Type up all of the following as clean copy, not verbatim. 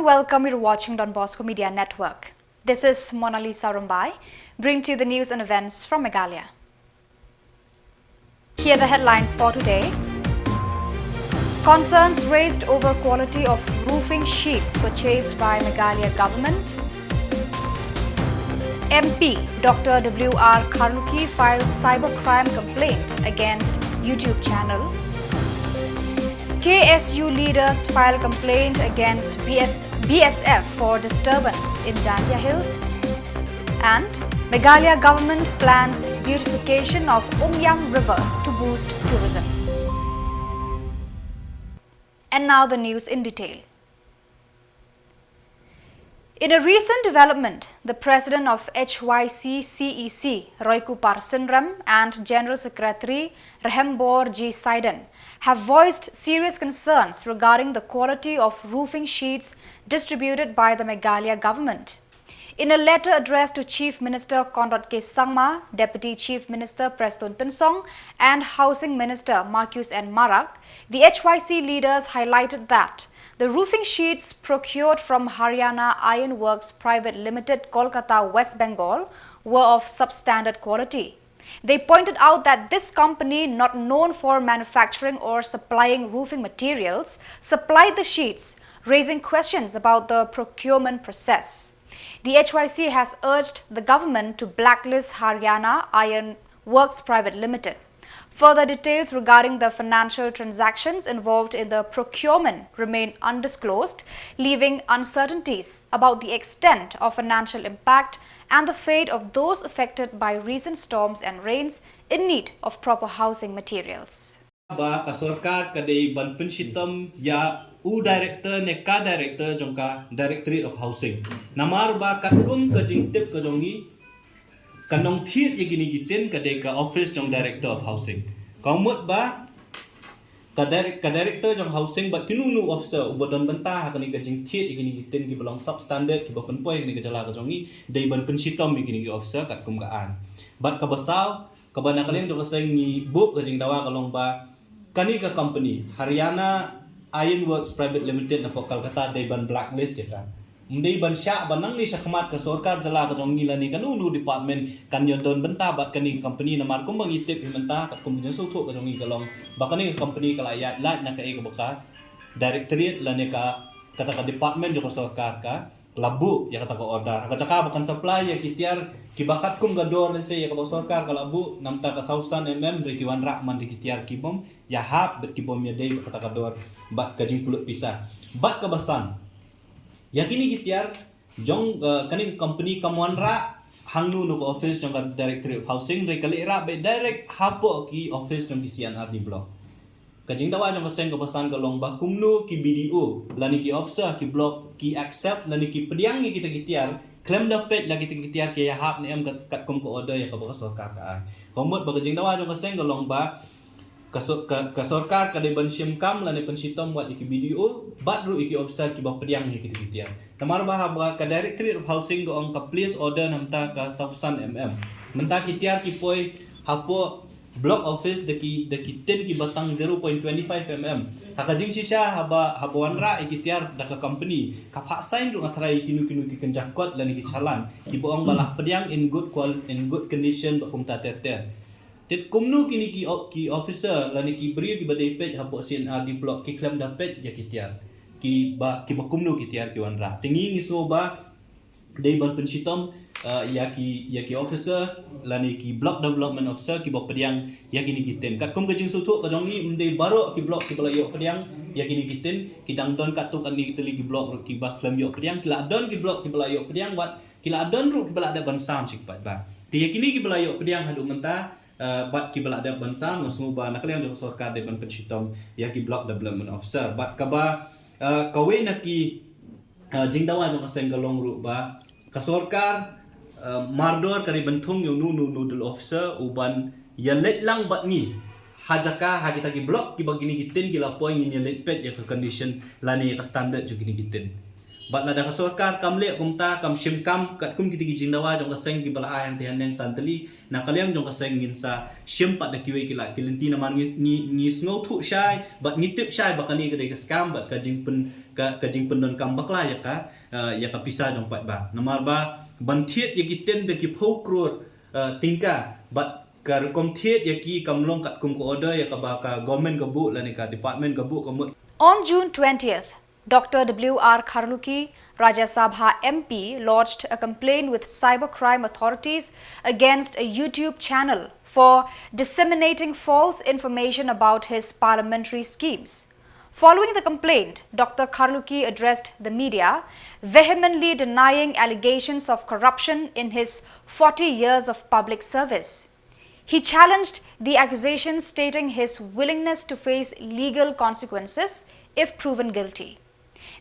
welcome you to watching Don Bosco Media Network. This is Mona Lisa Rumbai, bring to you the news and events from Meghalaya. Here are the headlines for today. Concerns raised over quality of roofing sheets purchased by Meghalaya government. MP Dr. W.R. Karnuki files cybercrime complaint against YouTube channel. KSU leaders file complaint against BSF for disturbance in Jandia Hills. And Meghalaya government plans beautification of Umyam River to boost tourism. And now the news in detail. In a recent development, the President of HYC-CEC, Roykupar Sinram, and General Secretary Khuborjylla Saiden have voiced serious concerns regarding the quality of roofing sheets distributed by the Meghalaya government. In a letter addressed to Chief Minister Conrad K. Sangma, Deputy Chief Minister Preston Tensong, and Housing Minister Marcus N. Marak, the HYC leaders highlighted that the roofing sheets procured from Haryana Iron Works Private Limited, Kolkata, West Bengal, were of substandard quality. They pointed out that this company, not known for manufacturing or supplying roofing materials, supplied the sheets, raising questions about the procurement process. The HYC has urged the government to blacklist Haryana Iron Works Private Limited. Further details regarding the financial transactions involved in the procurement remain undisclosed, leaving uncertainties about the extent of financial impact and the fate of those affected by recent storms and rains in need of proper housing materials. Kasorkar kadai ban pensitom ya director ne ka director jongka Directorate of Housing. Namar ba katkum ka jingtip ka jongi kanong thiet ye gini gitin kadai ka office jong Director of Housing. Kaumut ba ka director jong housing ba kinunu officer ubodon bantah kani ka jing thiet ye gini gitin ki belong substandard ki ba penpoi ni ka jala ka jongi dai ban pensitom ye gini ki officer katkum ka an. Bat ka basaw ka ba nakalin jong ka ni book ka jing dawa kalong ba kani ka company Haryana Iron Works Private Limited na po Kolkata day ban blacklist ya kan. Mday ban sya banang ni sa kamat ka sorkar jala ka jong ngila ni kanunu department kanyon don benta bat kani company na markum mangitip himenta kat kum jeng sutu ka jong ngigalong bakani company kalaya lat na ka e ka directorate la ne ka kata ka department jo ka sorkar ka labu ya kata ka order ka jaka bakan supply ya kitiar kibakat kum gador le se ya ka sorkar ka labu namta ka 1000 mm re kiwan rak man di kitiar kibom ya hap bet kibom ya dei kata ka dor bat ka jing pulut pisah bat ka basan ya kini kitiar jong kani company kamuanra hangnu no office jong Directorate of Housing re kali ra be direct hapo ki office jong DCNR di block kajing dawa jong kaseng ka basan ka long ba kumnu ki BDO lani ki officer ki block ki accept lani ki pediang ni kita kitiar claim dapat lagi kita kitiar ke ya hap ni am kat kum ko order ya ka sorkar ka komot ba kajing dawa jong kaseng ka long ba kasorkar kadai ban simkam lani pensitom buat iki BDO badru iki officer ki ba pediang ni kita kitiar namar ba ka Directorate of Housing go on ka place order namta ka 1000 mm menta kitiar ki poi hapo block office deki ten ki batang 0.25 mm hakajing sisa habuan ra ikitiar da ka company ka phak sign ru ngathrai kinu ki kenjakot lani ki chalan ki boong balak pediang in good condition ba kumta ter tet kumnu kini ki officer lani ki brio ki badai page hapo CNR di block ki claim dapat ya kitiar ki ba kumnu kitiar ki wanra tingi ngiso ba dei ban pensitom ya ki officer lani ki block development officer ki ba pediang ya kini kiten kat kum kajing sutu ka jongi mdei baro ki block ki bala yo pediang ya kini kiten ki dangdon kat tu kan ni kiteli ki block ki ba claim yo pediang ki ladon ki block ki bala yo pediang wat ki ladon ru ki bala ada ban sam sikpat ba ti ya kini ki bala yo pediang hadu menta bat ki bala ada ban sam ngasu ba nakalian do sorkar de ban pensitom ya ki block development officer bat ka ba kawe na ki jingdawa jong kaseng galong ru ba kasorkar mardor kari bentung yung nudul officer uban ya let lang bat ni hajaka hagita ki block ki bagini gitin ki lapoy ngin ya let pet ya ka condition lani ka standard jo gini gitin bat la da sorkar kam le kumta kam shim kam kat kum kiti jindawa jong kaseng ki bala ayang tihan yang santali na kalyang jong kaseng ngin sa shim pat da kiwe kila kilinti na man ni sngo thu shai bat ni tip shai bakani ka de scam bat ka jingpen don kam bakla ya ka pisa jong pat ba namar ba ban thiet ya ki ten de ki phok kror tingka bat ka kom thiet ya ki kam long kat kum ko order ya ka ba ka government ka bu la ni ka department ka bu ka On June 20th, Dr. W.R. Kharluki, Rajya Sabha MP, lodged a complaint with cybercrime authorities against a YouTube channel for disseminating false information about his parliamentary schemes. Following the complaint, Dr. Kharluki addressed the media, vehemently denying allegations of corruption in his 40 years of public service. He challenged the accusations, stating his willingness to face legal consequences if proven guilty.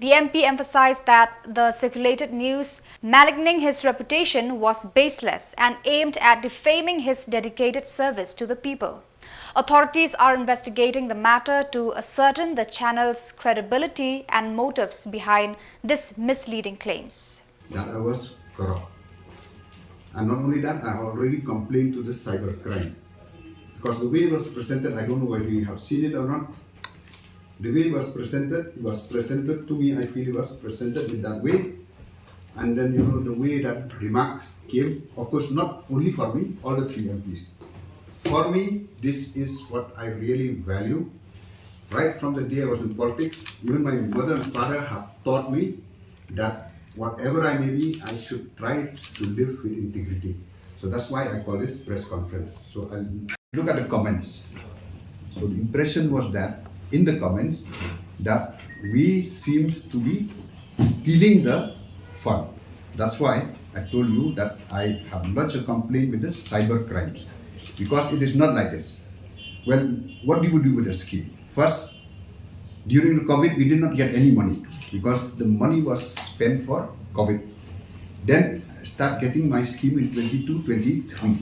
The MP emphasized that the circulated news maligning his reputation was baseless and aimed at defaming his dedicated service to the people. Authorities are investigating the matter to ascertain the channel's credibility and motives behind this misleading claims. That I was corrupt. And not only that, I already complained to the cybercrime. Because the way it was presented, I don't know whether you have seen it or not. The way it was presented to me, I feel it was presented in that way. And then, the way that remarks came, of course, not only for me, all the 3 MPs. For me, this is what I really value. Right from the day I was in politics, even my mother and father have taught me that whatever I may be, I should try to live with integrity. So that's why I call this press conference. So I'll look at the comments. So the impression was that in the comments that we seems to be stealing the fund. That's why I told you that I have lodged a complaint with the cyber crimes. Because it is not like this. Well, what do you do with the scheme? First, during the COVID, we did not get any money because the money was spent for COVID. Then I start getting my scheme in 22-23.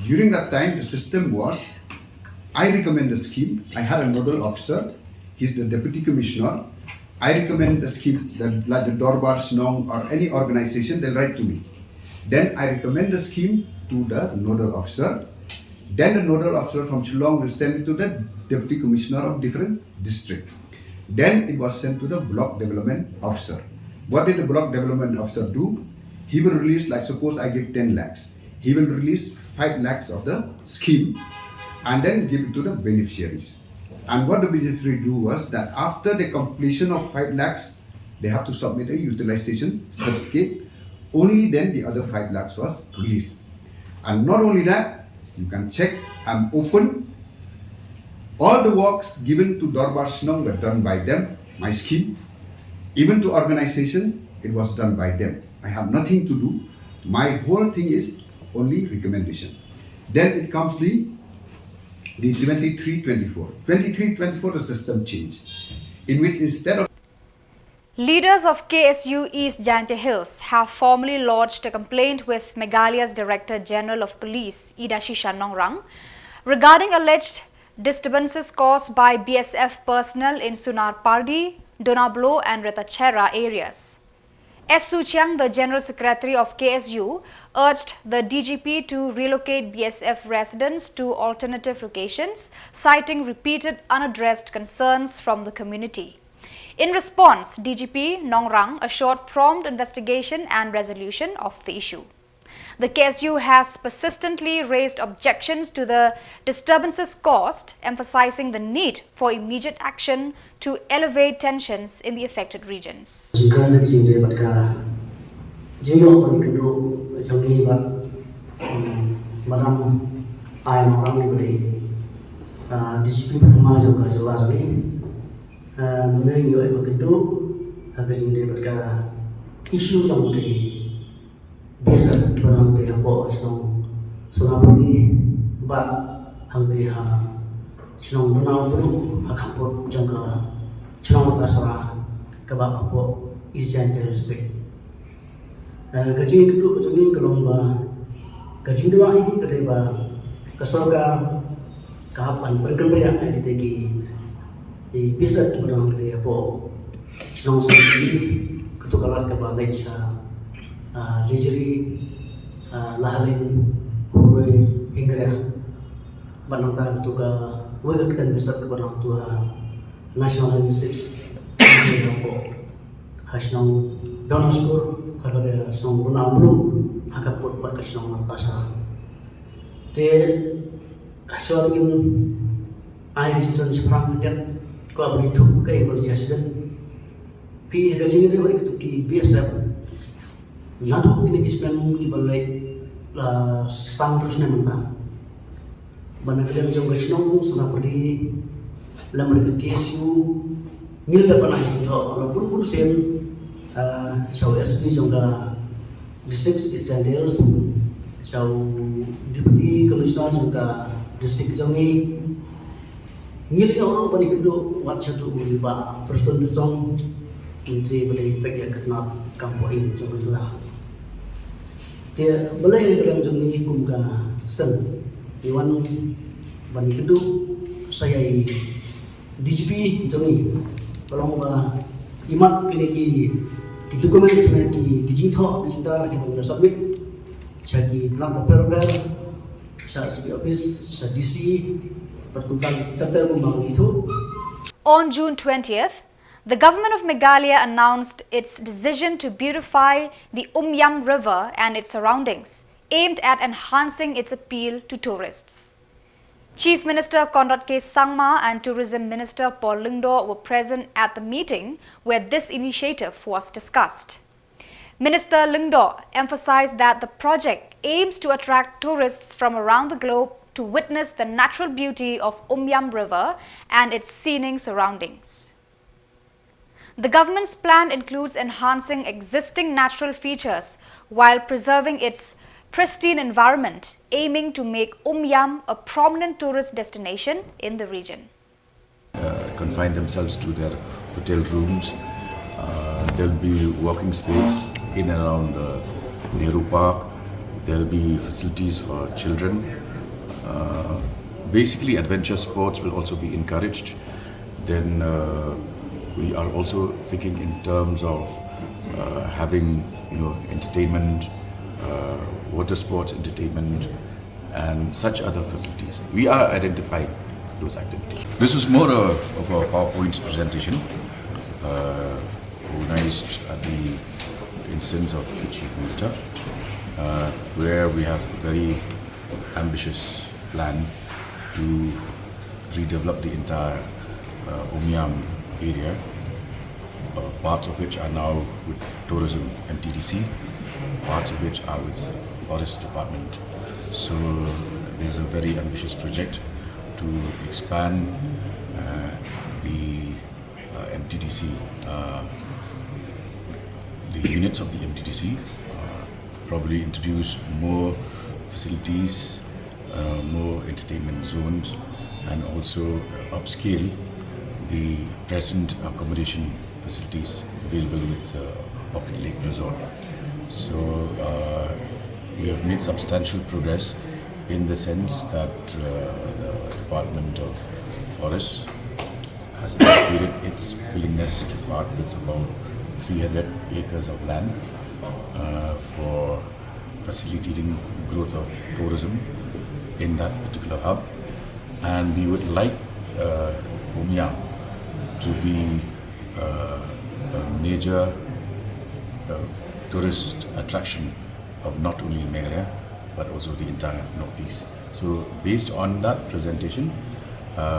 During that time, the system was, I recommend the scheme. I had a nodal officer. He's the deputy commissioner. I recommend the scheme, like the donbosco or any organization, they'll write to me. Then I recommend the scheme to the nodal officer. Then the nodal officer from Shillong will send it to the deputy commissioner of different district. Then it was sent to the block development officer. What did the block development officer do? He will release, like suppose I give 10 lakhs. He will release 5 lakhs of the scheme and then give it to the beneficiaries. And what the beneficiaries do was that after the completion of 5 lakhs, they have to submit a utilization certificate. Only then the other 5 lakhs was released. And not only that, you can check, I'm open. All the works given to donbosco were done by them, my scheme. Even to organization, it was done by them. I have nothing to do. My whole thing is only recommendation. Then it comes the 23-24. 23-24, the system changed. In which instead of Leaders of KSU East Jaintia Hills have formally lodged a complaint with Meghalaya's Director General of Police, Idashisha Nongrang, regarding alleged disturbances caused by BSF personnel in Sunar Pardi, Donablo and Retachera areas. S. Suchiang, the General Secretary of KSU, urged the DGP to relocate BSF residents to alternative locations, citing repeated unaddressed concerns from the community. In response, DGP Nongrang assured prompt investigation and resolution of the issue. The KSU has persistently raised objections to the disturbances caused, emphasizing the need for immediate action to elevate tensions in the affected regions. Mengenai begitu, agak berkata isu sama di biasa kita nanti apa sedang Surabaya, bat nanti sedang benar beru Khubor jangka sedang terasa kebab apa East Jaintia District. Kacing itu kacing kalau kacing dua ini terlibat kesorga kapan berkembang di tegi. Bisa kita orang dari apa, senang sekali kita ketukalan ke balai sa lijeri lahalin purwe ingrea banang tuga wega kita besar ke banang tua National Highway 6 hasnong donbosco harga snong bunamlu hakaput perkasnong matasa te soalin air jitan seperang dan ko abri tu kai berjasdan pi gazini re bari tu ki biasa nadu kini kisnan di balai la sang terus nemna bana kadang jong gasnong sana pergi lamar ke kesu ngil da bana jito walaupun pun sen sau SP jong da district standards sau deputy commissioner jong da district jongi ngil orang bani kendo wat chatu uliba first one song menteri boleh pek ya ketna kampoin jong betulah dia boleh dalam jong ni kumka sen iwan bani kendo saya DGP jongi kalau ba imat kini ki dokumen semen ki dijingtho dijingta ki bangla submit chaki tlang paper sa SB office sa DC pertukan terter membangun itu. On June 20th, the government of Meghalaya announced its decision to beautify the River and its surroundings, aimed at enhancing its appeal to tourists. Chief Minister Conrad K. Sangma and Tourism Minister Paul Lyngdoh were present at the meeting where this initiative was discussed. Minister Lyngdoh emphasized that the project aims to attract tourists from around the globe to witness the natural beauty of River and its scenic surroundings. The government's plan includes enhancing existing natural features while preserving its pristine environment, aiming to make a prominent tourist destination in the region. Confine themselves to their hotel rooms. There'll be walking space in and around NEHU Park. There'll be facilities for children. Basically, adventure sports will also be encouraged. Then we are also thinking in terms of having, entertainment, water sports entertainment, and such other facilities. We are identifying those activities. This was more of a PowerPoint presentation organized at the instance of the Chief Minister, where we have a very ambitious plan to redevelop the entire area, parts of which are now with tourism and TDC, parts of which are with Forest Department. So there's a very ambitious project to expand the MTDC, the units of the MTDC, probably introduce more facilities, more entertainment zones, and also upscale the present accommodation facilities available with Pocket Lake Resort. So we have made substantial progress in the sense that the Department of Forests has indicated its willingness to part with about 300 acres of land for facilitating growth of tourism in that particular hub. And we would like to be a major tourist attraction of not only Meghalaya but also the entire Northeast. So based on that presentation,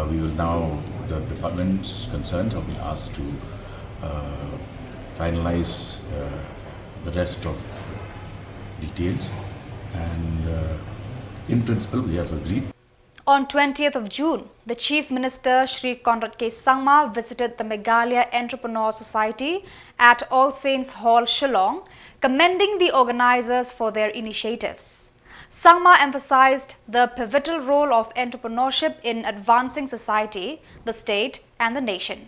we will now, the departments concerned have been asked to finalize the rest of details, and in principle we have agreed. On 20th of June, the Chief Minister Shri Conrad K. Sangma visited the Meghalaya Entrepreneur Society at All Saints Hall, Shillong, commending the organizers for their initiatives. Sangma emphasized the pivotal role of entrepreneurship in advancing society, the state and the nation.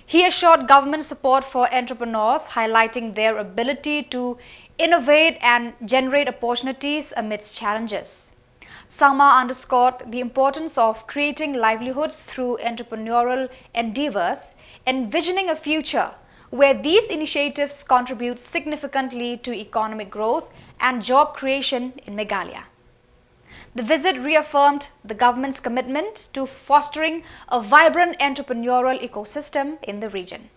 He assured government support for entrepreneurs, highlighting their ability to innovate and generate opportunities amidst challenges. Samla underscored the importance of creating livelihoods through entrepreneurial endeavors, envisioning a future where these initiatives contribute significantly to economic growth and job creation in Meghalaya. The visit reaffirmed the government's commitment to fostering a vibrant entrepreneurial ecosystem in the region.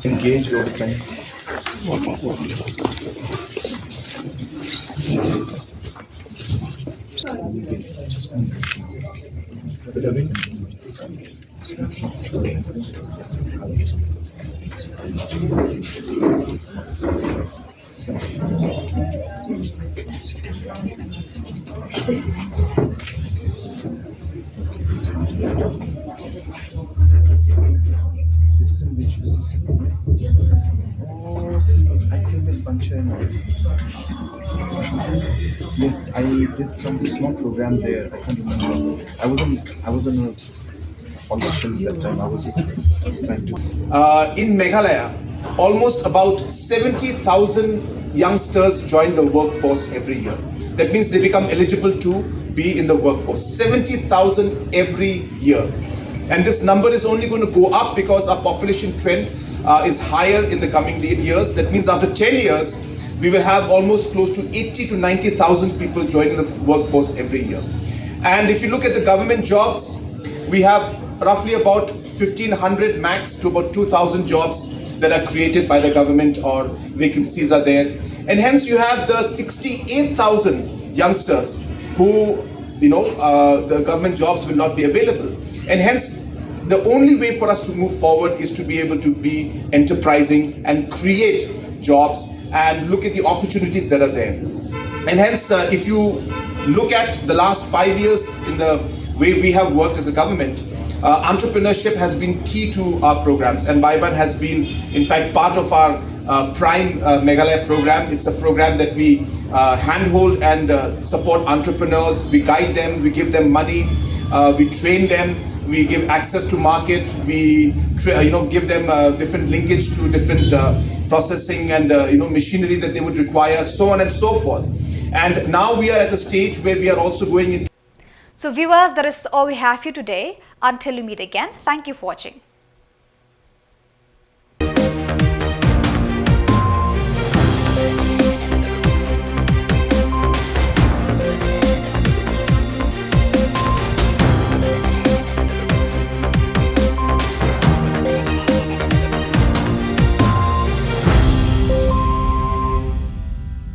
Engaged all the time. This is in which business? Oh, I think in function. Yes, I did some small program there. I can't remember. I was on a audition that time. I was just trying to. In Meghalaya, almost about 70,000 youngsters join the workforce every year. That means they become eligible to be in the workforce. 70,000 every year. And this number is only going to go up because our population trend is higher in the coming years. That means after 10 years, we will have almost close to 80 to 90,000 people joining the workforce every year. And if you look at the government jobs, we have roughly about 1,500 max to about 2,000 jobs that are created by the government or vacancies are there. And hence you have the 68,000 youngsters who, the government jobs will not be available. And hence, the only way for us to move forward is to be able to be enterprising and create jobs and look at the opportunities that are there. And hence, if you look at the last 5 years in the way we have worked as a government, entrepreneurship has been key to our programs, and Baiban has been, in fact, part of our Prime Meghalaya program. It's a program that we handhold and support entrepreneurs. We guide them, we give them money, we train them, we give access to market, we give them different linkage to different processing and machinery that they would require, so on and so forth. And now we are at the stage where we are also going into. So viewers, that is all we have for you today. Until we meet again, thank you for watching.